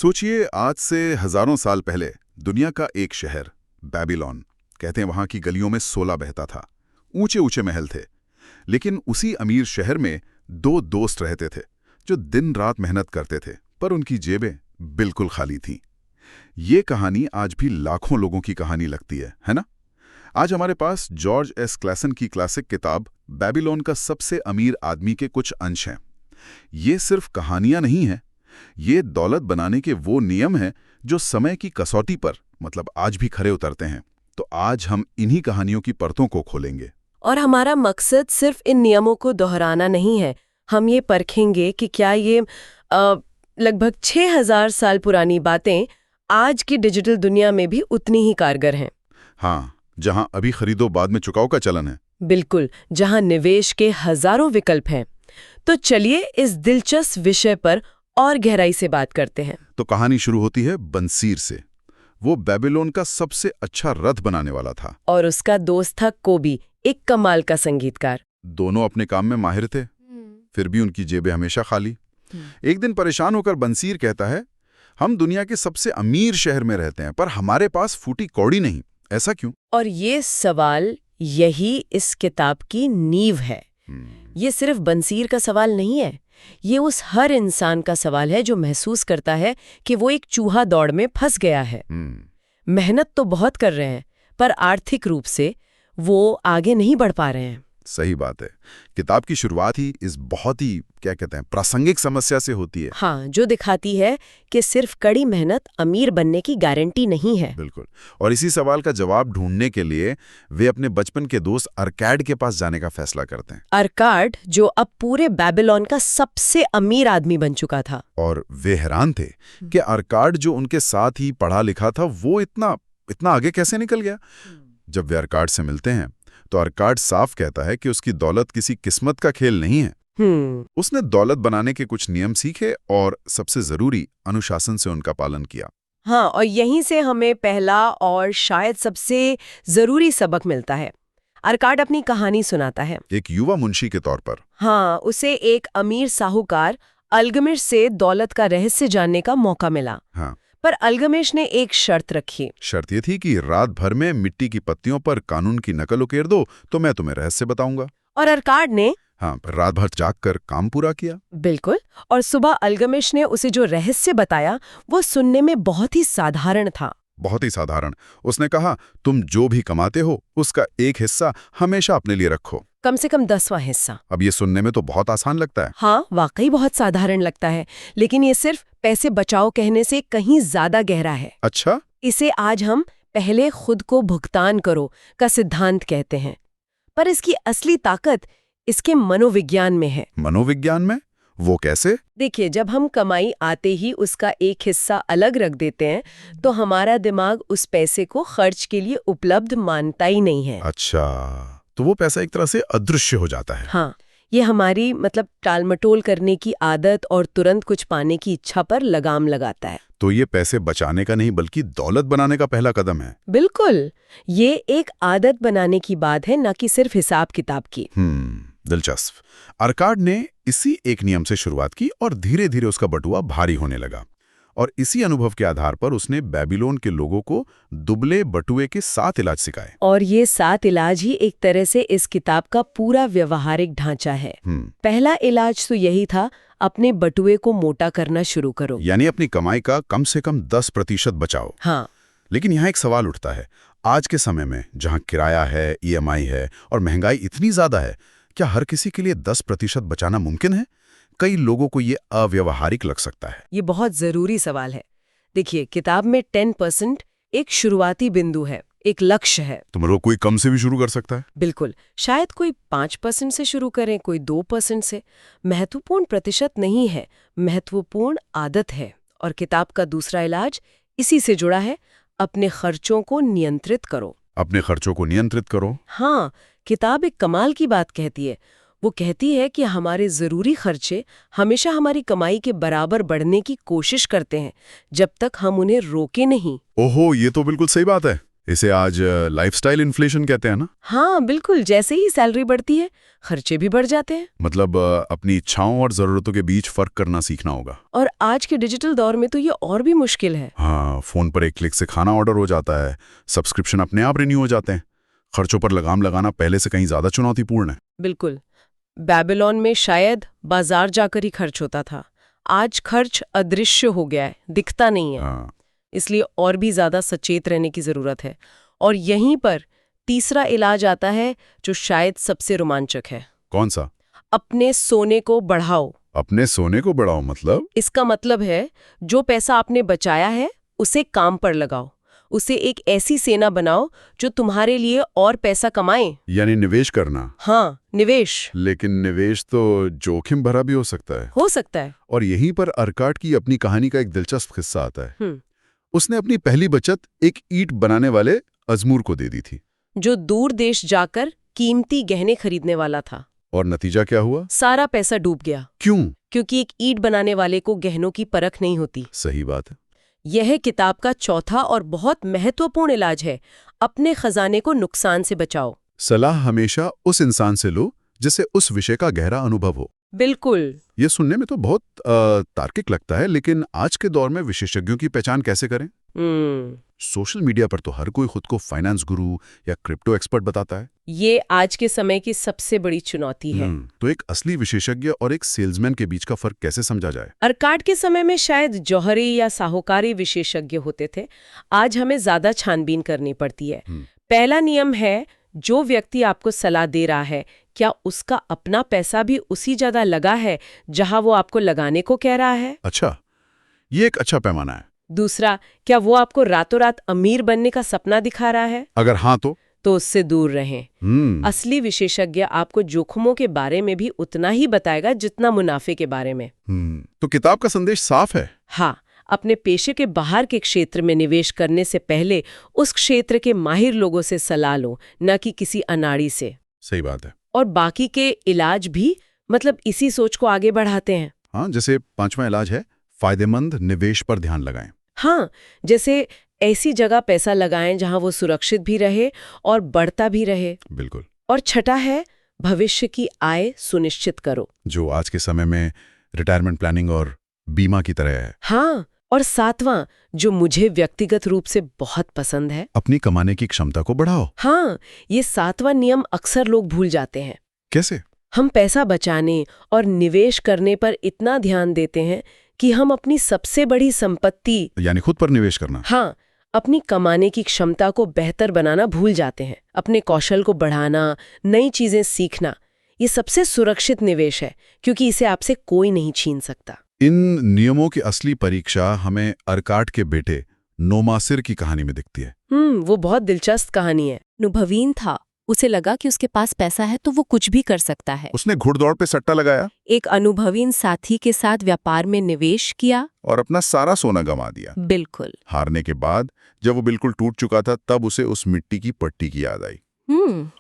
सोचिए, आज से हजारों साल पहले दुनिया का एक शहर बेबीलोन, कहते हैं वहां की गलियों में सोला बहता था। ऊंचे ऊंचे महल थे। लेकिन उसी अमीर शहर में दो दोस्त रहते थे जो दिन रात मेहनत करते थे, पर उनकी जेबें बिल्कुल खाली थीं। ये कहानी आज भी लाखों लोगों की कहानी लगती है ना? आज हमारे पास जॉर्ज एस क्लैसन की क्लासिक किताब बेबीलोन का सबसे अमीर आदमी के कुछ अंश हैं। ये सिर्फ कहानियां नहीं हैं, ये दौलत बनाने के वो नियम हैं जो समय की कसौटी पर मतलब आज भी खरे उतरते हैं। तो आज हम इन्हीं कहानियों की परतों को खोलेंगे। और हमारा मकसद सिर्फ इन नियमों को दोहराना नहीं है। हम ये परखेंगे कि क्या ये लगभग 6000 साल पुरानी बातें आज की डिजिटल दुनिया में भी उतनी ही कारगर हैं। हाँ, जहां अभी खरीदो बाद में चुकाओ का चलन है। बिल्कुल, जहां निवेश के हजारों विकल्प हैं। तो चलिए इस दिलचस्प विषय पर और गहराई से बात करते हैं। तो कहानी शुरू होती है बंसीर से। वो बेबीलोन का सबसे अच्छा रथ बनाने वाला था। और उसका दोस्त था कोबी, एक कमाल का संगीतकार। दोनों अपने काम में माहिर थे, फिर भी उनकी जेबें हमेशा खाली। एक दिन परेशान होकर बंसीर कहता है, हम दुनिया के सबसे अमीर शहर में रहते हैं, पर हमारे पास फूटी कौड़ी नहीं। ऐसा क्यों? और ये सवाल यही इस किताब की नींव है। ये सिर्फ बंसीर का सवाल नहीं है, ये उस हर इंसान का सवाल है जो महसूस करता है कि वो एक चूहा दौड़ में फंस गया है। मेहनत तो बहुत कर रहे हैं, पर आर्थिक रूप से वो आगे नहीं बढ़ पा रहे हैं। सही बात है। किताब की शुरुआत ही इस बहुत ही प्रासंगिक समस्या से होती है। हाँ, जो दिखाती है कि सिर्फ कड़ी मेहनत अमीर बनने की गारंटी नहीं है। बिल्कुल। और इसी सवाल का जवाब ढूंढने के लिए वे अपने बचपन के दोस्त अर्काड के पास जाने का फैसला करते हैं। अर्काड, जो अब पूरे बेबीलोन का सबसे अमीर आदमी बन चुका था। और वे हैरान थे कि अर्काड, जो उनके साथ ही पढ़ा लिखा था, वो इतना आगे कैसे निकल गया। जब वे अर्काड से मिलते हैं तो अर्काड साफ कहता है कि उसकी दौलत किसी किस्मत का खेल नहीं है। उसने दौलत बनाने के कुछ नियम सीखे और सबसे जरूरी अनुशासन से उनका पालन किया। हाँ, और यहीं से हमें पहला और शायद सबसे जरूरी सबक मिलता है। अर्काड अपनी कहानी सुनाता है, एक युवा मुंशी के तौर पर। हाँ, उसे एक अमीर साहूकार अल्गमिश से दौलत का रहस्य जानने का मौका मिला। हाँ। पर अल्गमिश ने एक शर्त रखी। शर्त ये थी कि रात भर में मिट्टी की पत्तियों पर कानून की नकल उकेर दो तो मैं तुम्हें रहस्य बताऊंगा। और अर्काड ने रात भर जागकर काम पूरा किया। बिल्कुल। और सुबह अल्गमिश ने उसे जो रहस्य बताया वो सुनने में बहुत ही साधारण था। बहुत ही साधारण। उसने कहा, तुम जो भी कमाते हो उसका एक हिस्सा हमेशा अपने लिए रखो, कम से कम 10वां हिस्सा। अब ये सुनने में तो बहुत आसान लगता है। हाँ, वाकई बहुत साधारण लगता है, लेकिन ये सिर्फ पैसे बचाओ कहने से कहीं ज्यादा गहरा है। अच्छा? इसे आज हम पहले खुद को भुगतान करो का सिद्धांत कहते हैं। पर इसकी असली ताकत इसके मनोविज्ञान में है। मनोविज्ञान में? वो कैसे? देखिए, जब हम कमाई आते ही उसका एक हिस्सा अलग रख देते हैं तो हमारा दिमाग उस पैसे को खर्च के लिए उपलब्ध मानता ही नहीं है। अच्छा, तो वो पैसा एक तरह से अदृश्य हो जाता है। हाँ, ये हमारी टालमटोल करने की आदत और तुरंत कुछ पाने की इच्छा पर लगाम लगाता है। तो ये पैसे बचाने का नहीं बल्कि दौलत बनाने का पहला कदम है। बिल्कुल, ये एक आदत बनाने की बात है, न कि सिर्फ हिसाब किताब की। दिलचस्प। अर्काड ने इसी एक नियम से शुरुआत की और धीरे धीरे उसका बटुआ भारी होने लगा। और इसी अनुभव के आधार पर उसने बेबीलोन के लोगों को दुबले बटुए के 7 इलाज सिखाए। और ये 7 इलाज ही एक तरह से इस किताब का पूरा व्यवहारिक ढांचा है। पहला इलाज तो यही था, अपने बटुए को मोटा करना शुरू करो, यानी अपनी कमाई का कम से कम 10% बचाओ। हाँ। लेकिन यहाँ एक सवाल उठता है, आज के समय में जहाँ किराया है, EMI है और महंगाई इतनी ज्यादा है, क्या हर किसी के लिए 10% बचाना मुमकिन है? कई लोगों को ये अव्यवहारिक लग सकता है। ये बहुत जरूरी सवाल है। देखिए, किताब में 10% एक शुरुआती बिंदु है, एक लक्ष्य है। तो मतलब कोई कम से भी शुरू कर सकता है? बिल्कुल, शायद कोई 5% से शुरू करें, कोई 2% से। महत्वपूर्ण प्रतिशत नहीं है, महत्वपूर्ण आदत है। और किताब का दूसरा इलाज इसी से जुड़ा है, अपने खर्चों को नियंत्रित करो। अपने खर्चों को नियंत्रित करो? हाँ, किताब एक कमाल की बात कहती है। वो कहती है कि हमारे जरूरी खर्चे हमेशा हमारी कमाई के बराबर बढ़ने की कोशिश करते हैं, जब तक हम उन्हें रोके नहीं। ओहो, ये तो बिल्कुल सही बात है। इसे आज लाइफस्टाइल इन्फ्लेशन कहते हैं ना? हाँ बिल्कुल, जैसे ही सैलरी बढ़ती है खर्चे भी बढ़ जाते हैं। मतलब अपनी इच्छाओं और जरूरतों के बीच फर्क करना सीखना होगा। और आज के डिजिटल दौर में तो ये और भी मुश्किल है। हाँ, फोन पर एक क्लिक से खाना ऑर्डर हो जाता है, सब्सक्रिप्शन अपने आप रिन्यू हो जाते हैं। खर्चों पर लगाम लगाना पहले से कहीं ज्यादा चुनौतीपूर्ण है। बिल्कुल। बेबीलोन में शायद बाजार जाकर ही खर्च होता था, आज खर्च अदृश्य हो गया है, दिखता नहीं है। हाँ। इसलिए और भी ज्यादा सचेत रहने की जरूरत है। और यहीं पर तीसरा इलाज आता है जो शायद सबसे रोमांचक है। कौन सा? अपने सोने को बढ़ाओ। अपने सोने को बढ़ाओ मतलब? इसका मतलब है जो पैसा आपने बचाया है उसे काम पर लगाओ, उसे एक ऐसी सेना बनाओ जो तुम्हारे लिए और पैसा कमाए। यानी निवेश करना। हाँ, निवेश। लेकिन निवेश तो जोखिम भरा भी हो सकता है। हो सकता है। और यहीं पर अर्काट की अपनी कहानी का एक दिलचस्प किस्सा आता है। उसने अपनी पहली बचत एक ईंट बनाने वाले अजमूर को दे दी थी, जो दूर देश जाकर कीमती गहने खरीदने वाला था। और नतीजा क्या हुआ? सारा पैसा डूब गया। क्यों? क्योंकि एक ईंट बनाने वाले को गहनों की परख नहीं होती। सही बात है। यह किताब का चौथा और बहुत महत्वपूर्ण इलाज है। अपने खजाने को नुकसान से बचाओ। सलाह हमेशा उस इंसान से लो जिसे उस विषय का गहरा अनुभव हो। बिल्कुल। ये सुनने में तो बहुत तार्किक लगता है, लेकिन आज के दौर में विशेषज्ञों की पहचान कैसे करें? सोशल मीडिया पर तो हर कोई खुद को फाइनेंस गुरु या क्रिप्टो एक्सपर्ट बताता है। ये आज के समय की सबसे बड़ी चुनौती है। तो एक असली विशेषज्ञ और एक सेल्समैन के बीच का फर्क कैसे समझा जाए? अर्काट के समय में शायद जौहरी या साहूकारी विशेषज्ञ होते थे, आज हमें ज्यादा छानबीन करनी पड़ती है। पहला नियम है, जो व्यक्ति आपको सलाह दे रहा है क्या उसका अपना पैसा भी उसी जगह लगा है जहां वो आपको लगाने को कह रहा है? अच्छा, ये एक अच्छा पैमाना है। दूसरा, क्या वो आपको रातों रात अमीर बनने का सपना दिखा रहा है? अगर हाँ तो उससे दूर रहें। असली विशेषज्ञ आपको जोखिमों के बारे में भी उतना ही बताएगा जितना मुनाफे के बारे में। तो किताब का संदेश साफ है। हाँ, अपने पेशे के बाहर के क्षेत्र में निवेश करने से पहले उस क्षेत्र के माहिर लोगों से सलाह लो, न कि किसी अनाड़ी से। सही बात है। और बाकी के इलाज भी मतलब इसी सोच को आगे बढ़ाते हैं। हाँ, जैसे 5वां इलाज है, फायदेमंद निवेश पर ध्यान लगाएं। हाँ, जैसे ऐसी जगह पैसा लगाएं जहां वो सुरक्षित भी रहे और बढ़ता भी रहे। बिल्कुल। और छठा है, भविष्य की आय सुनिश्चित करो, जो आज के समय में रिटायरमेंट प्लानिंग और बीमा की तरह है। हाँ, और सातवां, जो मुझे व्यक्तिगत रूप से बहुत पसंद है, अपनी कमाने की क्षमता को बढ़ाओ। हाँ, ये सातवां नियम अक्सर लोग भूल जाते हैं। कैसे? हम पैसा बचाने और निवेश करने पर इतना ध्यान देते हैं कि हम अपनी सबसे बड़ी संपत्ति यानी खुद पर निवेश करना, हाँ, अपनी कमाने की क्षमता को बेहतर बनाना भूल जाते हैं। अपने कौशल को बढ़ाना, नई चीजें सीखना, ये सबसे सुरक्षित निवेश है क्योंकि इसे आपसे कोई नहीं छीन सकता। इन नियमों की असली परीक्षा हमें अर्काट के बेटे नोमासिर की कहानी में दिखती है। वो बहुत दिलचस्प कहानी है। अनुभवीन था, उसे लगा कि उसके पास पैसा है तो वो कुछ भी कर सकता है। उसने घुड़दौड़ पे सट्टा लगाया, एक अनुभवीन साथी के साथ व्यापार में निवेश किया और अपना सारा सोना गंवा दिया। बिल्कुल। हारने के बाद जब वो बिल्कुल टूट चुका था, तब उसे उस मिट्टी की पट्टी की याद आई।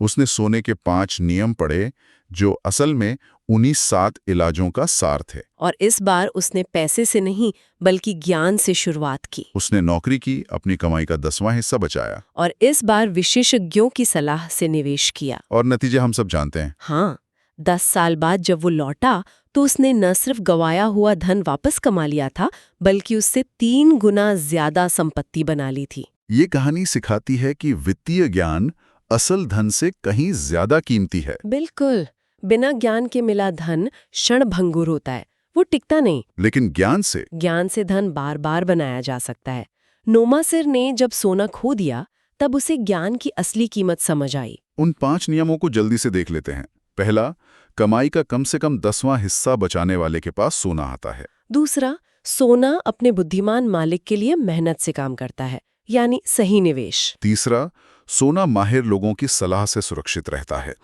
उसने सोने के 5 नियम पढ़े जो असल में उन्हीं 7 इलाजों का सार थे। और इस बार उसने पैसे से नहीं बल्कि ज्ञान से शुरुआत की। उसने नौकरी की, अपनी कमाई का 10वां हिस्सा बचाया, और इस बार विशेषज्ञों की सलाह से निवेश किया। और नतीजे हम सब जानते हैं। हाँ, 10 साल बाद जब वो लौटा तो उसने न सिर्फ गवाया हुआ धन वापस कमा लिया था, बल्कि उससे 3 गुना ज्यादा संपत्ति बना ली थी। ये कहानी सिखाती है कि वित्तीय ज्ञान असल धन से कहीं ज्यादा कीमती है। बिल्कुल। बिना ज्ञान के मिला धन क्षणभंगुर होता है, वो टिकता नहीं। लेकिन ज्ञान से धन बार बार बनाया जा सकता है। नोमासिर ने जब सोना खो दिया तब उसे ज्ञान की असली कीमत समझ आई। उन 5 नियमों को जल्दी से देख लेते हैं। पहला, कमाई का कम से कम 10वां हिस्सा बचाने वाले के पास सोना आता है। दूसरा, सोना अपने बुद्धिमान मालिक के लिए मेहनत से काम करता है, यानी सही निवेश। तीसरा, सोना माहिर लोगों की सलाह से सुरक्षित रहता है।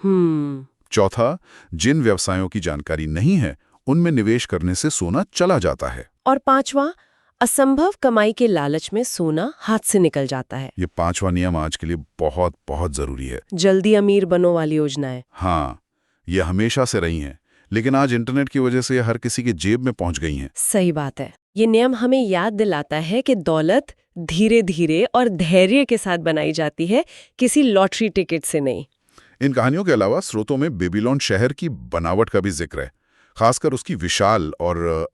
चौथा, जिन व्यवसायों की जानकारी नहीं है उनमें निवेश करने से सोना चला जाता है। और पांचवा, असंभव कमाई के लालच में सोना हाथ से निकल जाता है। ये 5वां नियम आज के लिए बहुत बहुत जरूरी है। जल्दी अमीर बनो वाली योजनाएं। हाँ, ये हमेशा से रही हैं, लेकिन आज इंटरनेट की वजह से ये हर किसी के जेब में पहुंच गई हैं। सही बात है। ये नियम हमें याद दिलाता है कि दौलत धीरे धीरे और धैर्य के साथ बनाई जाती है, किसी लॉटरी टिकट से नहीं। इन कहानियों के अलावा स्रोतों में बेबीलोन शहर की बनावट का भी जिक्र है, खासकर उसकी विशाल और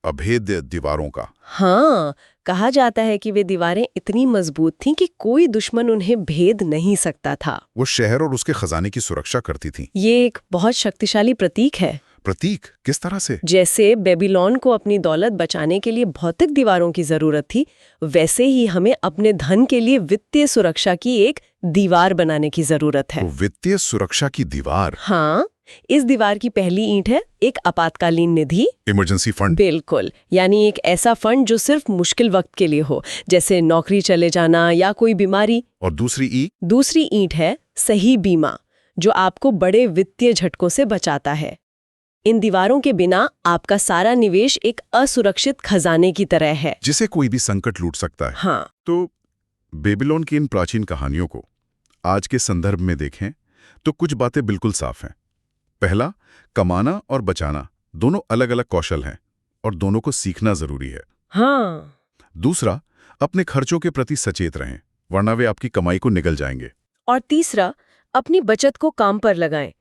अभेद्य दीवारों का। हाँ, कहा जाता है कि वे दीवारें इतनी मजबूत थीं कि कोई दुश्मन उन्हें भेद नहीं सकता था। वो शहर और उसके खजाने की सुरक्षा करती थी। ये एक बहुत शक्तिशाली प्रतीक है। प्रतीक किस तरह से? जैसे बेबीलोन को अपनी दौलत बचाने के लिए भौतिक दीवारों की जरूरत थी, वैसे ही हमें अपने धन के लिए वित्तीय सुरक्षा की एक दीवार बनाने की जरूरत है। तो वित्तीय सुरक्षा की दीवार। हाँ, इस दीवार की पहली ईंट है एक आपातकालीन निधि। Emergency fund. बिल्कुल, यानी एक ऐसा फंड जो सिर्फ मुश्किल वक्त के लिए हो, जैसे नौकरी चले जाना या कोई बीमारी। और दूसरी ईंट है सही बीमा, जो आपको बड़े वित्तीय झटकों से बचाता है। इन दीवारों के बिना आपका सारा निवेश एक असुरक्षित खजाने की तरह है, जिसे कोई भी संकट लूट सकता है। हाँ। तो बेबीलोन की इन प्राचीन कहानियों को आज के संदर्भ में देखें तो कुछ बातें बिल्कुल साफ हैं। पहला, कमाना और बचाना दोनों अलग अलग कौशल हैं और दोनों को सीखना जरूरी है। हाँ। दूसरा, अपने खर्चों के प्रति सचेत रहें, वरना वे आपकी कमाई को निगल जाएंगे। और तीसरा, अपनी बचत को काम पर लगाएं,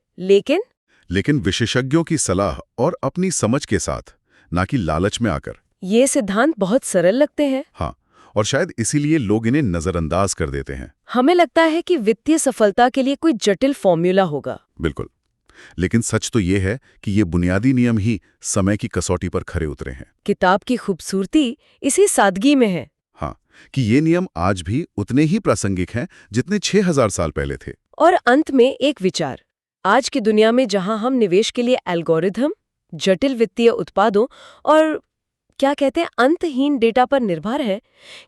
लेकिन विशेषज्ञों की सलाह और अपनी समझ के साथ, ना कि लालच में आकर। ये सिद्धांत बहुत सरल लगते हैं। हाँ, और शायद इसीलिए लोग इन्हें नजरअंदाज कर देते हैं। हमें लगता है कि वित्तीय सफलता के लिए कोई जटिल फॉर्मूला होगा। बिल्कुल, लेकिन सच तो ये है कि ये बुनियादी नियम ही समय की कसौटी पर खरे उतरे हैं। किताब की खूबसूरती इसी सादगी में है। हाँ, कि ये नियम आज भी उतने ही प्रासंगिक हैं जितने 6000 साल पहले थे। और अंत में एक विचार, आज की दुनिया में जहां हम निवेश के लिए एल्गोरिथम, जटिल वित्तीय उत्पादों और क्या कहते हैं अंतहीन डेटा पर निर्भर है,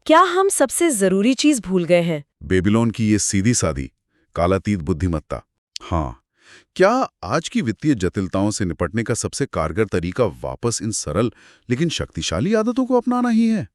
क्या हम सबसे जरूरी चीज भूल गए हैं? बेबीलोन की ये सीधी सादी कालातीत बुद्धिमत्ता। हाँ, क्या आज की वित्तीय जटिलताओं से निपटने का सबसे कारगर तरीका वापस इन सरल लेकिन शक्तिशाली आदतों को अपनाना ही है?